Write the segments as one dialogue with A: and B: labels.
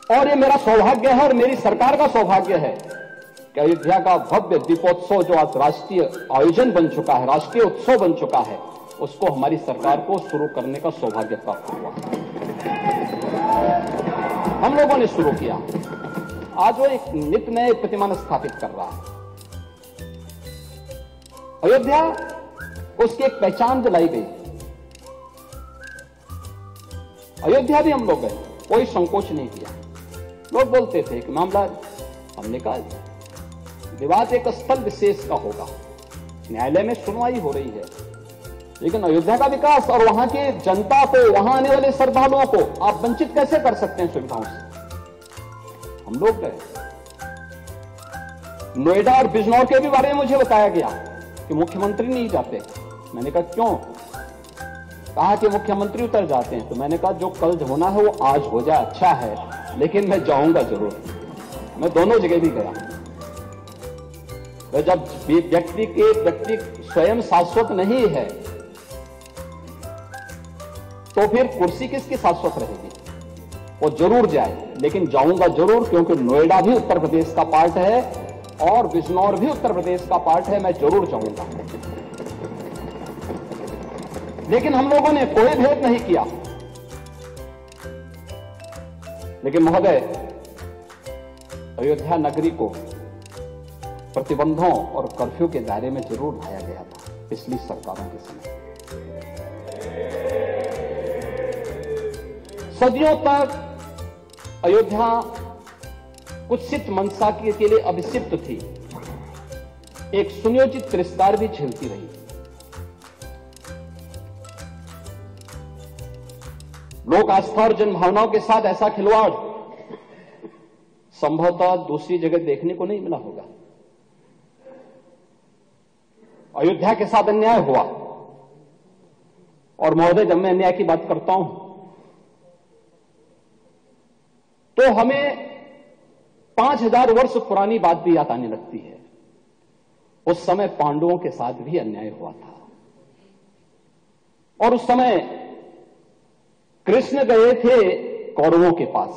A: और ये मेरा सौभाग्य है और मेरी सरकार का सौभाग्य है कि अयोध्या का भव्य दीपोत्सव जो आज राष्ट्रीय आयोजन बन चुका है, राष्ट्रीय उत्सव बन चुका है, उसको हमारी सरकार को शुरू करने का सौभाग्य प्राप्त हुआ। हम लोगों ने शुरू किया। आज वो एक नित नए प्रतिमान स्थापित कर रहा है। अयोध्या उसकी एक पहचान दिलाई गई। अयोध्या भी हम लोग गए, कोई संकोच नहीं किया। लोग बोलते थे कि मामला, हमने कहा विवाद एक स्थल विशेष का होगा, न्यायालय में सुनवाई हो रही है, लेकिन अयोध्या का विकास और वहां की जनता को, वहां आने वाले श्रद्धालुओं को आप वंचित कैसे कर सकते हैं सुविधाओं से? हम लोग गए। नोएडा और बिजनौर के भी बारे में मुझे बताया गया कि मुख्यमंत्री नहीं जाते। मैंने कहा क्यों? कहा कि मुख्यमंत्री उतर जाते हैं। तो मैंने कहा जो कल होना है वो आज हो जाए, अच्छा है, लेकिन मैं जाऊंगा जरूर। मैं दोनों जगह भी गया। तो जब व्यक्ति स्वयं शाश्वत नहीं है तो फिर कुर्सी किसकी शाश्वत रहेगी? वो जरूर जाए, लेकिन जाऊंगा जरूर, क्योंकि नोएडा भी उत्तर प्रदेश का पार्ट है और बिजनौर भी उत्तर प्रदेश का पार्ट है। मैं जरूर जाऊंगा। लेकिन हम लोगों ने कोई भेद नहीं किया। लेकिन महोदय, अयोध्या नगरी को प्रतिबंधों और कर्फ्यू के दायरे में जरूर लाया गया था पिछली सरकारों के समय। सदियों तक अयोध्या कुत्सित मंशा के लिए अभिषिक्त थी, एक सुनियोजित तिरस्कार भी झेलती रही। लोक आस्था और जनभावनाओं के साथ ऐसा खिलवाड़ संभवतः दूसरी जगह देखने को नहीं मिला होगा। अयोध्या के साथ अन्याय हुआ। और महोदय, जब मैं अन्याय की बात करता हूं तो हमें 5000 वर्ष पुरानी बात भी याद आने लगती है। उस समय पांडवों के साथ भी अन्याय हुआ था और उस समय कृष्ण गए थे कौरवों के पास।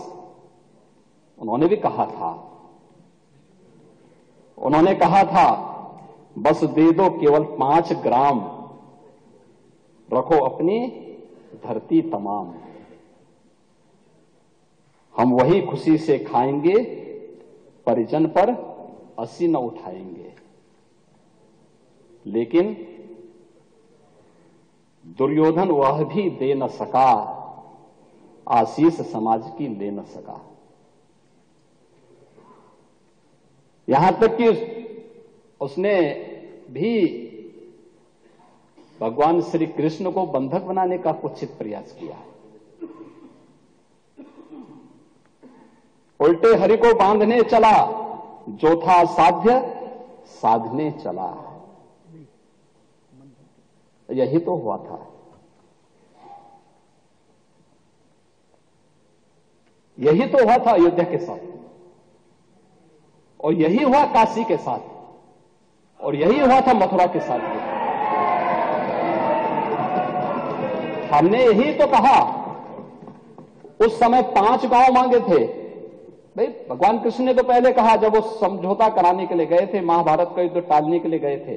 A: उन्होंने भी कहा था बस दे दो केवल 5 ग्राम, रखो अपनी धरती तमाम, हम वही खुशी से खाएंगे, परिजन पर अस्सी न उठाएंगे। लेकिन दुर्योधन वह भी दे न सका, आशीष समाज की ले न सका। यहां तक कि उसने भी भगवान श्री कृष्ण को बंधक बनाने का कुत्सित प्रयास किया। उल्टे हरि को बांधने चला, जो था साध्य साधने चला। यही तो हुआ था। यही तो हुआ था अयोध्या के साथ, और यही हुआ काशी के साथ, और यही हुआ था मथुरा के साथ भी। हमने यही तो कहा। उस समय 5 गांव मांगे थे। भाई, भगवान कृष्ण ने तो पहले कहा, जब वो समझौता कराने के लिए गए थे, महाभारत का युद्ध टालने के लिए गए थे,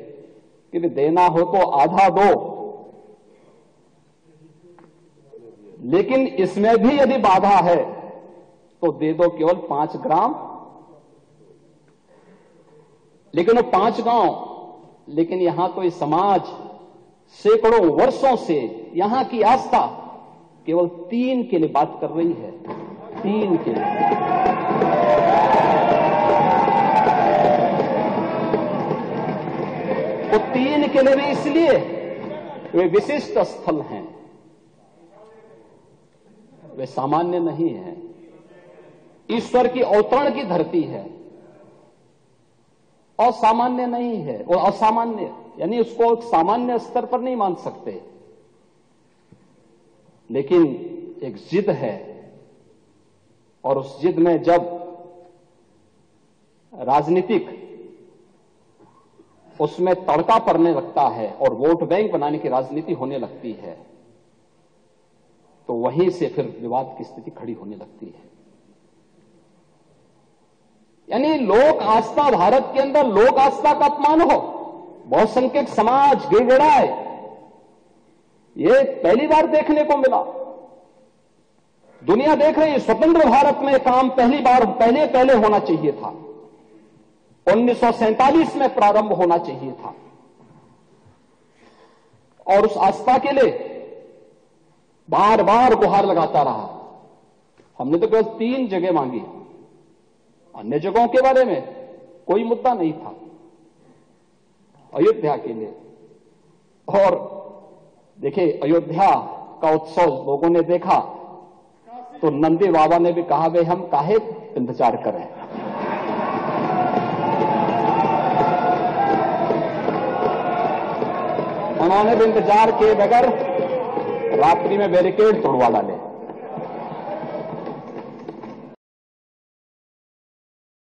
A: कि देना हो तो आधा दो, लेकिन इसमें भी यदि बाधा है तो दे दो केवल 5 ग्राम। लेकिन वो 5 गांव, लेकिन यहां तो ये समाज सैकड़ों वर्षों से यहां की आस्था केवल 3 के लिए बात कर रही है। 3 के लिए। वो 3 के लिए भी इसलिए वे विशिष्ट स्थल हैं, वे सामान्य नहीं है। ईश्वर की अवतरण की धरती है, असामान्य नहीं है। वो असामान्य यानी उसको एक सामान्य स्तर पर नहीं मान सकते, लेकिन एक जिद है, और उस जिद में जब राजनीतिक उसमें तड़का पड़ने लगता है और वोट बैंक बनाने की राजनीति होने लगती है, तो वहीं से फिर विवाद की स्थिति खड़ी होने लगती है। यानी लोक आस्था, भारत के अंदर लोक आस्था का अपमान हो, बहुसंख्यक समाज गिड़गिड़ाए, ये पहली बार देखने को मिला। दुनिया देख रही है, स्वतंत्र भारत में काम पहली बार पहले होना चाहिए था, 1947 में प्रारंभ होना चाहिए था। और उस आस्था के लिए बार बार गुहार लगाता रहा। हमने तो केवल 3 जगह मांगी, अन्य जगहों के बारे में कोई मुद्दा नहीं था। अयोध्या के लिए, और देखिए अयोध्या का उत्सव लोगों ने देखा तो नंदी बाबा ने भी कहा, भाई हम काहे इंतजार करें। उन्होंने भी इंतजार किए बगैर रात्रि में बैरिकेड तोड़वा डाले।